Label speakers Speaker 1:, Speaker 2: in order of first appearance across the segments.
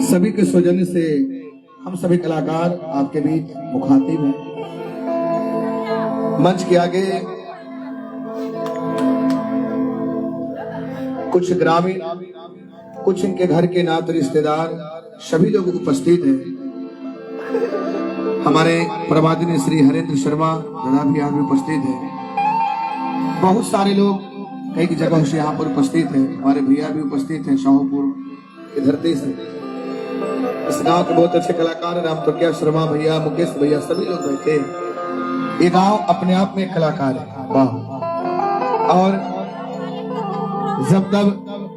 Speaker 1: सभी के सौजन्य से हम सभी कलाकार आपके बीच मुखातिब हैं। मंच के आगे कुछ ग्रामीण, कुछ इनके घर के नाते रिश्तेदार, सभी लोग उपस्थित हैं। हमारे प्रवादिनी श्री हरेंद्र शर्मा दादा भी यहाँ भी उपस्थित हैं। बहुत सारे लोग कई जगहों से यहाँ पर उपस्थित हैं। हमारे भैया भी उपस्थित हैं शाहपुर की धरती से। इस गांव के बहुत अच्छे कलाकार राम प्रज्ञा शर्मा भैया, मुकेश भैया, सभी लोग बैठे हैं। ये गांव अपने आप में एक कलाकार है। वाह। और जब तब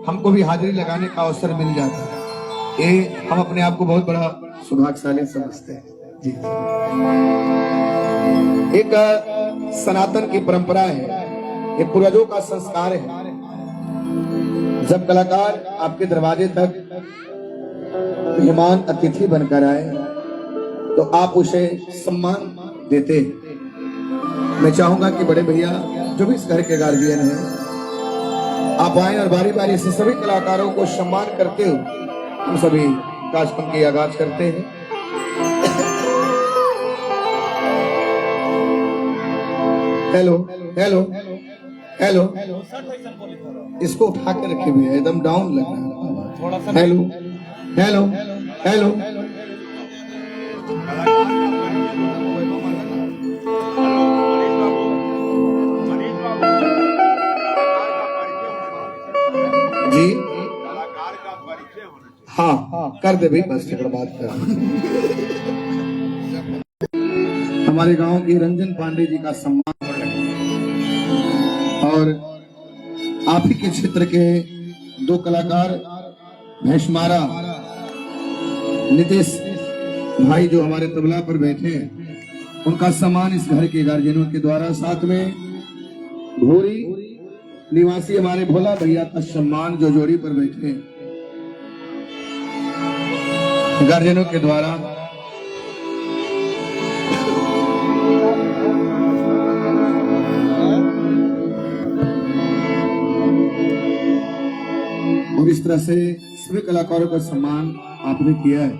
Speaker 1: हमको भी हाजिरी लगाने का अवसर मिल जाता है, ये हम अपने आप को बहुत बड़ा सौभाग्यशाली समझते हैं जी। एक सनातन की परंपरा है, एक पूर्वजों का संस्कार है। जब कलाकार आपके दरवाजे तक मेहमान अतिथि बनकर आए तो आप उसे सम्मान देते हैं। मैं चाहूंगा कि बड़े भैया जो भी इस घर के गार्जियन हैं, आप आए और बारी बारी से सभी कलाकारों को सम्मान करते हुए हम सभी कार्यक्रम की आगाज करते हैं। हेलो हेलो हेलो, इसको उठा के रखे हुए है, एकदम डाउन लग रहा है। हेलो हेलो हेलो, जी हाँ कर दे भाई, बस चक्कर बात कर। हमारे गांव की रंजन पांडे जी का सम्मान और आप ही के क्षेत्र के दो कलाकार भैंसमारा नीतीश भाई जो हमारे तबला पर बैठे हैं, उनका सम्मान इस घर के गार्जियनों के द्वारा, साथ में भोरी निवासी हमारे भोला भैया का सम्मान जो जोड़ी पर बैठे हैं गार्जियनों के द्वारा। और इस तरह से सभी कलाकारों का सम्मान आपने किया है।